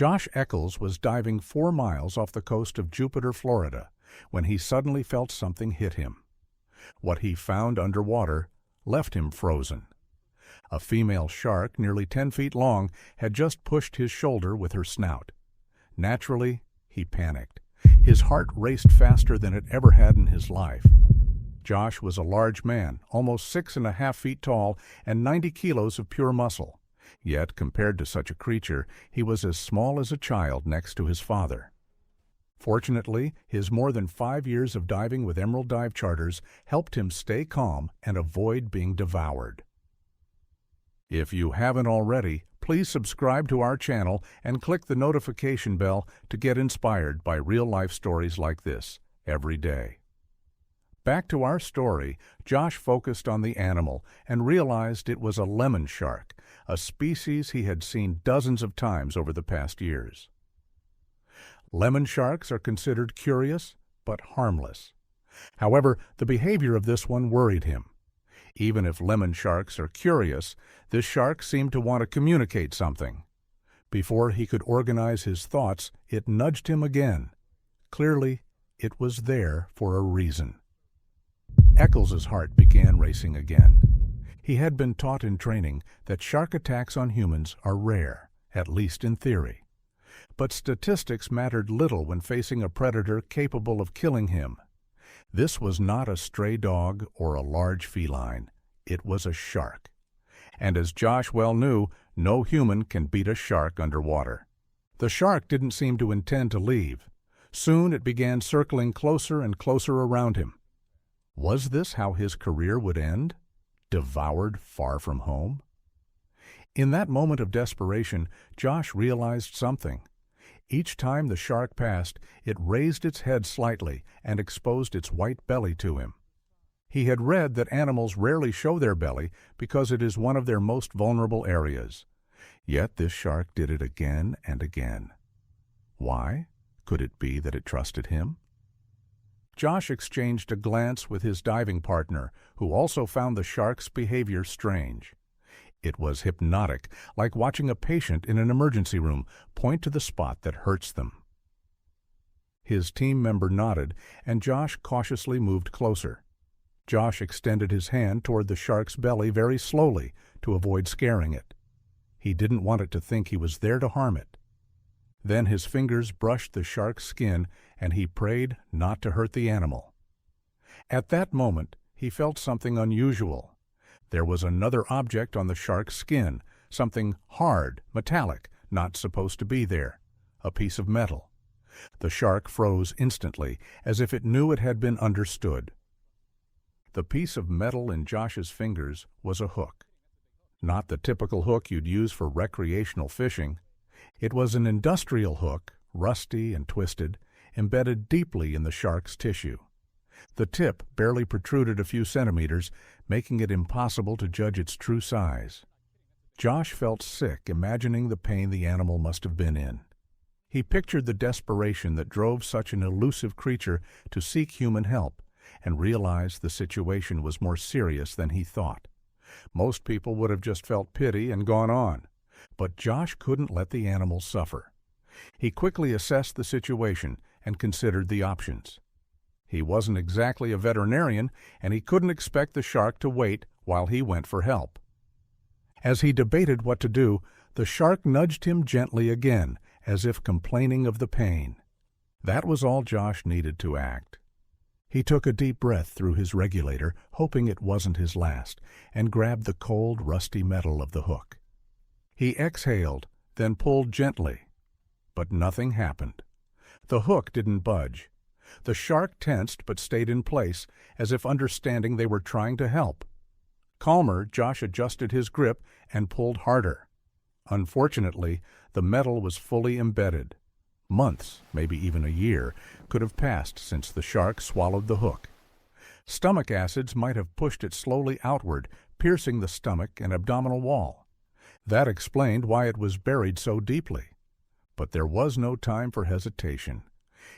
Josh Eccles was diving 4 miles off the coast of Jupiter, Florida, when he suddenly felt something hit him. What he found underwater left him frozen. A female shark, nearly 10 feet long, had just pushed his shoulder with her snout. Naturally, he panicked. His heart raced faster than it ever had in his life. Josh was a large man, almost 6.5 feet tall and 90 kilos of pure muscle. Yet, compared to such a creature, he was as small as a child next to his father. Fortunately, his more than 5 years of diving with Emerald Dive Charters helped him stay calm and avoid being devoured. If you haven't already, please subscribe to our channel and click the notification bell to get inspired by real-life stories like this every day. Back to our story, Josh focused on the animal and realized it was a lemon shark, a species he had seen dozens of times over the past years. Lemon sharks are considered curious but harmless. However, the behavior of this one worried him. Even if lemon sharks are curious, this shark seemed to want to communicate something. Before he could organize his thoughts, it nudged him again. Clearly, it was there for a reason. Eccles's heart began racing again. He had been taught in training that shark attacks on humans are rare, at least in theory. But statistics mattered little when facing a predator capable of killing him. This was not a stray dog or a large feline. It was a shark. And as Josh well knew, no human can beat a shark underwater. The shark didn't seem to intend to leave. Soon it began circling closer and closer around him. Was this how his career would end? Devoured far from home? In that moment of desperation, Josh realized something. Each time the shark passed, it raised its head slightly and exposed its white belly to him. He had read that animals rarely show their belly because it is one of their most vulnerable areas. Yet this shark did it again and again. Why? Could it be that it trusted him? Josh exchanged a glance with his diving partner, who also found the shark's behavior strange. It was hypnotic, like watching a patient in an emergency room point to the spot that hurts them. His team member nodded, and Josh cautiously moved closer. Josh extended his hand toward the shark's belly very slowly to avoid scaring it. He didn't want it to think he was there to harm it. Then his fingers brushed the shark's skin, and he prayed not to hurt the animal. At that moment, he felt something unusual. There was another object on the shark's skin, something hard, metallic, not supposed to be there, a piece of metal. The shark froze instantly, as if it knew it had been understood. The piece of metal in Josh's fingers was a hook. Not the typical hook you'd use for recreational fishing. It was an industrial hook, rusty and twisted, embedded deeply in the shark's tissue. The tip barely protruded a few centimeters, making it impossible to judge its true size. Josh felt sick imagining the pain the animal must have been in. He pictured the desperation that drove such an elusive creature to seek human help, and realized the situation was more serious than he thought. Most people would have just felt pity and gone on, but Josh couldn't let the animal suffer. He quickly assessed the situation and considered the options. He wasn't exactly a veterinarian, and he couldn't expect the shark to wait while he went for help. As he debated what to do, the shark nudged him gently again, as if complaining of the pain. That was all Josh needed to act. He took a deep breath through his regulator, hoping it wasn't his last, and grabbed the cold, rusty metal of the hook. He exhaled, then pulled gently. But nothing happened. The hook didn't budge. The shark tensed but stayed in place, as if understanding they were trying to help. Calmer, Josh adjusted his grip and pulled harder. Unfortunately, the metal was fully embedded. Months, maybe even a year, could have passed since the shark swallowed the hook. Stomach acids might have pushed it slowly outward, piercing the stomach and abdominal wall. That explained why it was buried so deeply. But there was no time for hesitation.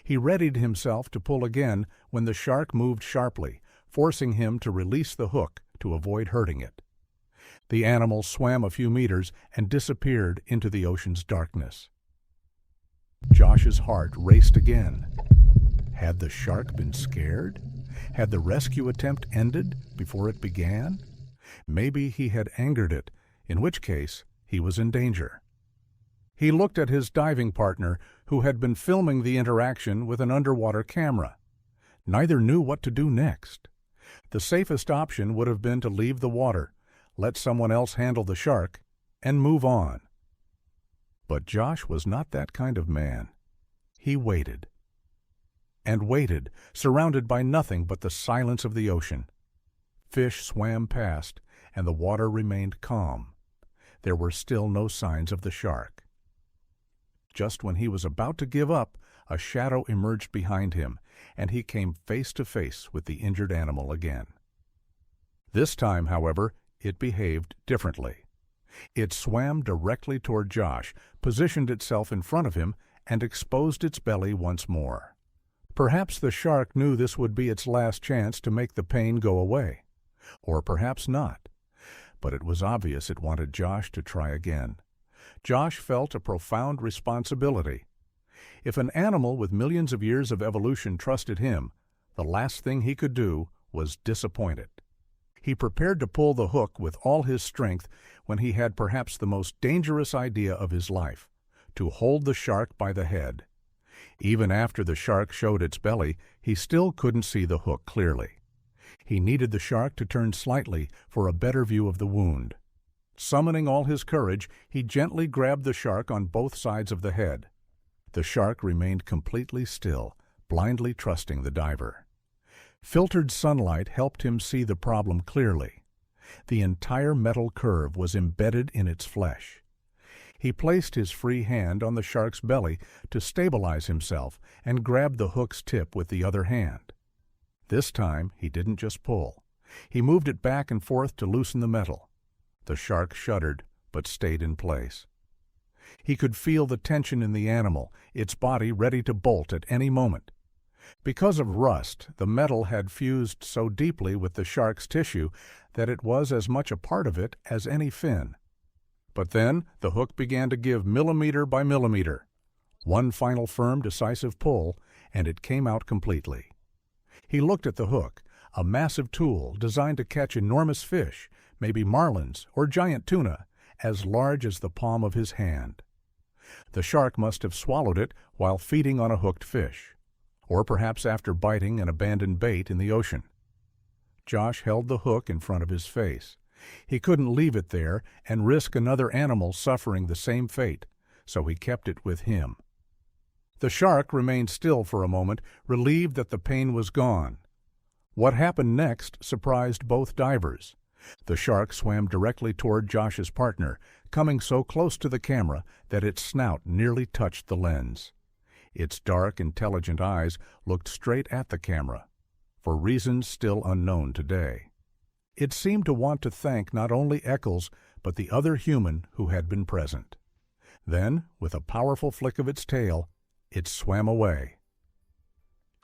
He readied himself to pull again when the shark moved sharply, forcing him to release the hook to avoid hurting it. The animal swam a few meters and disappeared into the ocean's darkness. Josh's heart raced again. Had the shark been scared? Had the rescue attempt ended before it began? Maybe he had angered it, in which case he was in danger. He looked at his diving partner, who had been filming the interaction with an underwater camera. Neither knew what to do next. The safest option would have been to leave the water, let someone else handle the shark, and move on. But Josh was not that kind of man. He waited. And waited, surrounded by nothing but the silence of the ocean. Fish swam past, and the water remained calm. There were still no signs of the shark. Just when he was about to give up, a shadow emerged behind him, and he came face to face with the injured animal again. This time, however, it behaved differently. It swam directly toward Josh, positioned itself in front of him, and exposed its belly once more. Perhaps the shark knew this would be its last chance to make the pain go away. Or perhaps not. But it was obvious it wanted Josh to try again. Josh felt a profound responsibility. If an animal with millions of years of evolution trusted him, the last thing he could do was disappoint it. He prepared to pull the hook with all his strength when he had perhaps the most dangerous idea of his life, to hold the shark by the head. Even after the shark showed its belly, he still couldn't see the hook clearly. He needed the shark to turn slightly for a better view of the wound. Summoning all his courage, he gently grabbed the shark on both sides of the head. The shark remained completely still, blindly trusting the diver. Filtered sunlight helped him see the problem clearly. The entire metal curve was embedded in its flesh. He placed his free hand on the shark's belly to stabilize himself and grabbed the hook's tip with the other hand. This time, he didn't just pull. He moved it back and forth to loosen the metal. The shark shuddered, but stayed in place. He could feel the tension in the animal, its body ready to bolt at any moment. Because of rust, the metal had fused so deeply with the shark's tissue that it was as much a part of it as any fin. But then the hook began to give millimeter by millimeter. One final firm, decisive pull, and it came out completely. He looked at the hook, a massive tool designed to catch enormous fish, maybe marlins or giant tuna, as large as the palm of his hand. The shark must have swallowed it while feeding on a hooked fish, or perhaps after biting an abandoned bait in the ocean. Josh held the hook in front of his face. He couldn't leave it there and risk another animal suffering the same fate, so he kept it with him. The shark remained still for a moment, relieved that the pain was gone. What happened next surprised both divers. The shark swam directly toward Josh's partner, coming so close to the camera that its snout nearly touched the lens. Its dark, intelligent eyes looked straight at the camera, for reasons still unknown today. It seemed to want to thank not only Eccles, but the other human who had been present. Then, with a powerful flick of its tail, it swam away.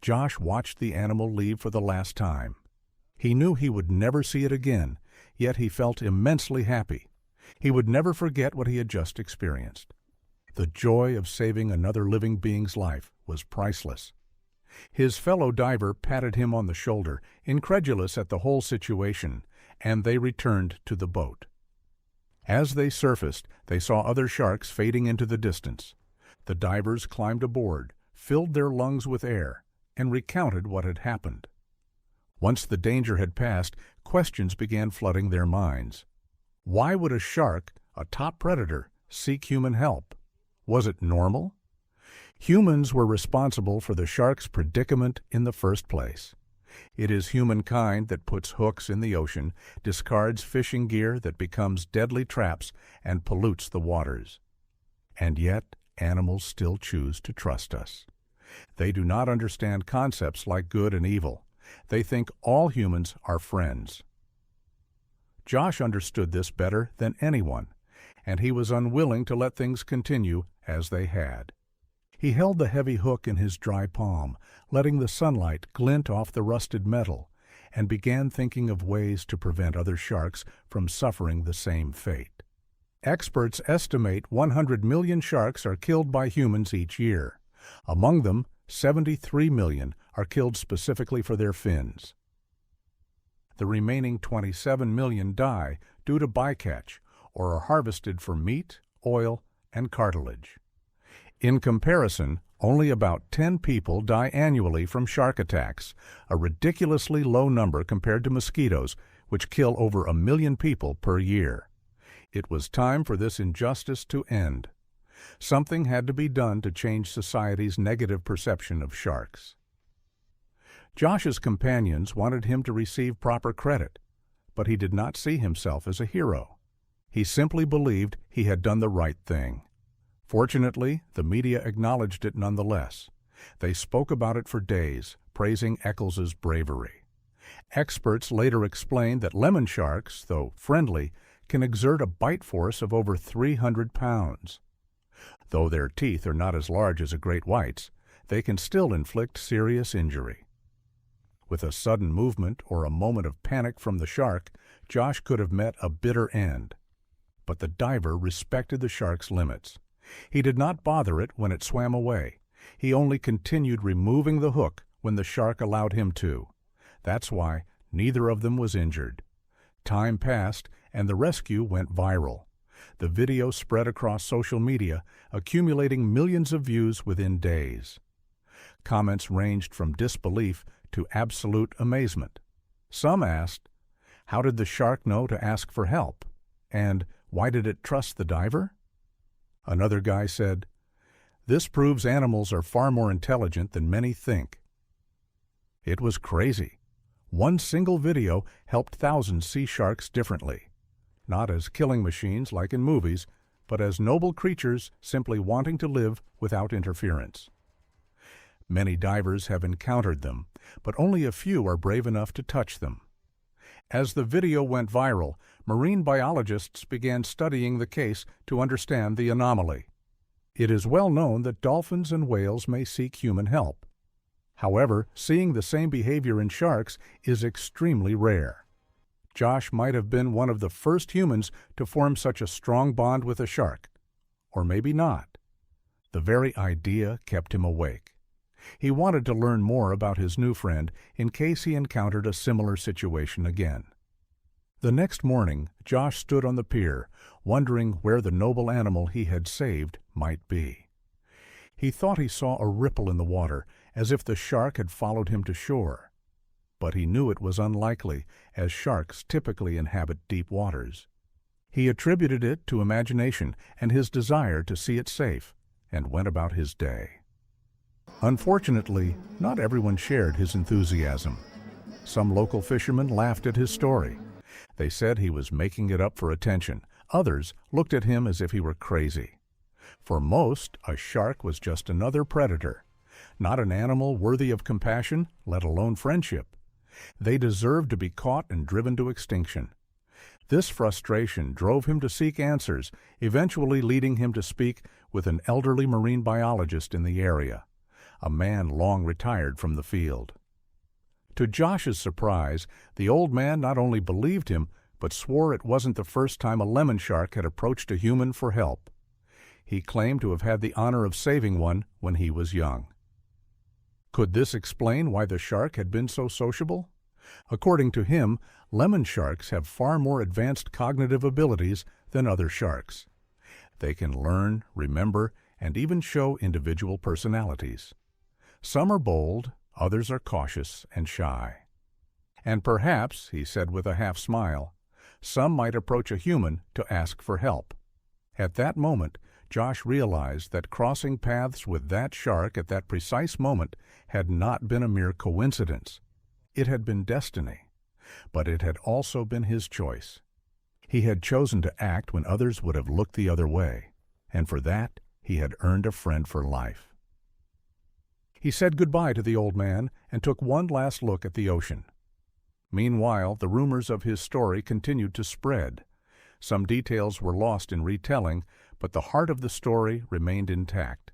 Josh watched the animal leave for the last time. He knew he would never see it again, yet he felt immensely happy. He would never forget what he had just experienced. The joy of saving another living being's life was priceless. His fellow diver patted him on the shoulder, incredulous at the whole situation, and they returned to the boat. As they surfaced, they saw other sharks fading into the distance. The divers climbed aboard, filled their lungs with air, and recounted what had happened. Once the danger had passed, questions began flooding their minds. Why would a shark, a top predator, seek human help? Was it normal? Humans were responsible for the shark's predicament in the first place. It is humankind that puts hooks in the ocean, discards fishing gear that becomes deadly traps, and pollutes the waters. And yet, animals still choose to trust us. They do not understand concepts like good and evil. They think all humans are friends. Josh understood this better than anyone, and he was unwilling to let things continue as they had. He held the heavy hook in his dry palm, letting the sunlight glint off the rusted metal, and began thinking of ways to prevent other sharks from suffering the same fate. Experts estimate 100 million sharks are killed by humans each year. Among them, 73 million are killed specifically for their fins. The remaining 27 million die due to bycatch or are harvested for meat, oil, and cartilage. In comparison, only about 10 people die annually from shark attacks, a ridiculously low number compared to mosquitoes, which kill over 1 million people per year. It was time for this injustice to end. Something had to be done to change society's negative perception of sharks. Josh's companions wanted him to receive proper credit, but he did not see himself as a hero. He simply believed he had done the right thing. Fortunately, the media acknowledged it nonetheless. They spoke about it for days, praising Eccles's bravery. Experts later explained that lemon sharks, though friendly, can exert a bite force of over 300 pounds. Though their teeth are not as large as a great white's, they can still inflict serious injury. With a sudden movement or a moment of panic from the shark, Josh could have met a bitter end. But the diver respected the shark's limits. He did not bother it when it swam away. He only continued removing the hook when the shark allowed him to. That's why neither of them was injured. Time passed, and the rescue went viral. The video spread across social media, accumulating millions of views within days. Comments ranged from disbelief to absolute amazement. Some asked, "How did the shark know to ask for help?" And "Why did it trust the diver?" Another guy said, "This proves animals are far more intelligent than many think." It was crazy. One single video helped thousands see sharks differently. Not as killing machines like in movies, but as noble creatures simply wanting to live without interference. Many divers have encountered them, but only a few are brave enough to touch them. As the video went viral, marine biologists began studying the case to understand the anomaly. It is well known that dolphins and whales may seek human help. However, seeing the same behavior in sharks is extremely rare. Josh might have been one of the first humans to form such a strong bond with a shark. Or maybe not. The very idea kept him awake. He wanted to learn more about his new friend in case he encountered a similar situation again. The next morning, Josh stood on the pier, wondering where the noble animal he had saved might be. He thought he saw a ripple in the water, as if the shark had followed him to shore. But he knew it was unlikely, as sharks typically inhabit deep waters. He attributed it to imagination and his desire to see it safe, and went about his day. Unfortunately, not everyone shared his enthusiasm. Some local fishermen laughed at his story. They said he was making it up for attention. Others looked at him as if he were crazy. For most, a shark was just another predator, not an animal worthy of compassion, let alone friendship. They deserved to be caught and driven to extinction. This frustration drove him to seek answers, eventually leading him to speak with an elderly marine biologist in the area, a man long retired from the field. To Josh's surprise, the old man not only believed him, but swore it wasn't the first time a lemon shark had approached a human for help. He claimed to have had the honor of saving one when he was young. Could this explain why the shark had been so sociable? According to him, lemon sharks have far more advanced cognitive abilities than other sharks. They can learn, remember, and even show individual personalities. Some are bold, others are cautious and shy. And perhaps, he said with a half smile, some might approach a human to ask for help. At that moment, Josh realized that crossing paths with that shark at that precise moment had not been a mere coincidence. It had been destiny, but it had also been his choice. He had chosen to act when others would have looked the other way, and for that he had earned a friend for life. He said goodbye to the old man and took one last look at the ocean. Meanwhile, the rumors of his story continued to spread. Some details were lost in retelling, but the heart of the story remained intact.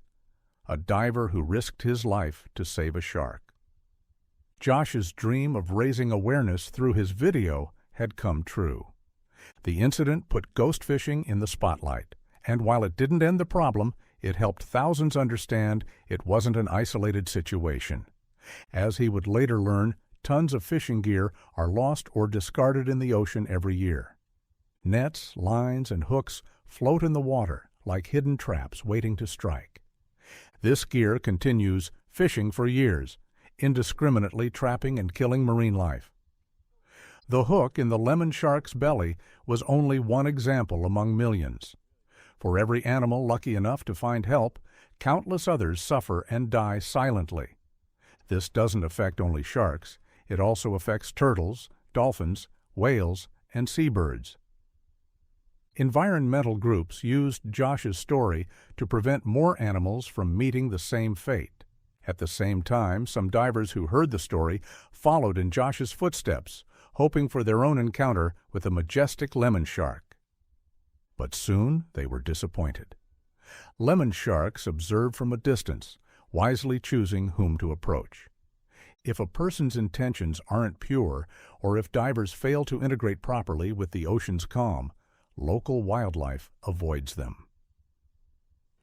A diver who risked his life to save a shark. Josh's dream of raising awareness through his video had come true. The incident put ghost fishing in the spotlight, and while it didn't end the problem, it helped thousands understand it wasn't an isolated situation. As he would later learn, tons of fishing gear are lost or discarded in the ocean every year. Nets, lines, and hooks float in the water like hidden traps waiting to strike. This gear continues fishing for years, indiscriminately trapping and killing marine life. The hook in the lemon shark's belly was only one example among millions. For every animal lucky enough to find help, countless others suffer and die silently. This doesn't affect only sharks. It also affects turtles, dolphins, whales, and seabirds. Environmental groups used Josh's story to prevent more animals from meeting the same fate. At the same time, some divers who heard the story followed in Josh's footsteps, hoping for their own encounter with the majestic lemon shark. But soon they were disappointed. Lemon sharks observe from a distance, wisely choosing whom to approach. If a person's intentions aren't pure, or if divers fail to integrate properly with the ocean's calm, local wildlife avoids them.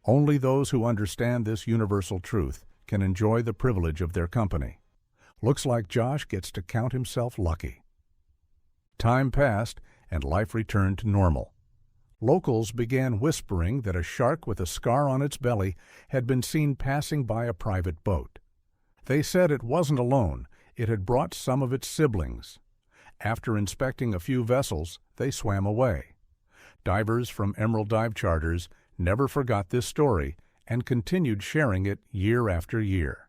Only those who understand this universal truth can enjoy the privilege of their company. Looks like Josh gets to count himself lucky. Time passed, and life returned to normal. Locals began whispering that a shark with a scar on its belly had been seen passing by a private boat. They said it wasn't alone, it had brought some of its siblings. After inspecting a few vessels, they swam away. Divers from Emerald Dive Charters never forgot this story and continued sharing it year after year.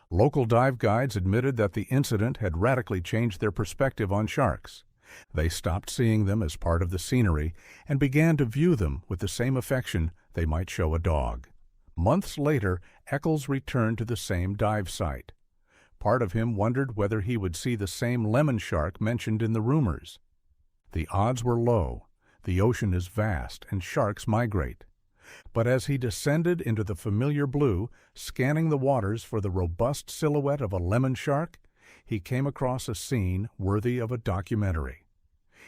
Local dive guides admitted that the incident had radically changed their perspective on sharks. They stopped seeing them as part of the scenery and began to view them with the same affection they might show a dog. Months later, Eccles returned to the same dive site. Part of him wondered whether he would see the same lemon shark mentioned in the rumors. The odds were low. The ocean is vast and sharks migrate. But as he descended into the familiar blue, scanning the waters for the robust silhouette of a lemon shark, he came across a scene worthy of a documentary.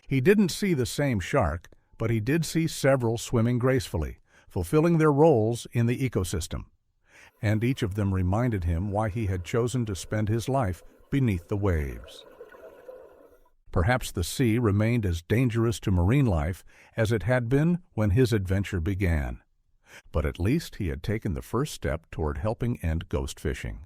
He didn't see the same shark, but he did see several swimming gracefully, fulfilling their roles in the ecosystem. And each of them reminded him why he had chosen to spend his life beneath the waves. Perhaps the sea remained as dangerous to marine life as it had been when his adventure began. But at least he had taken the first step toward helping end ghost fishing.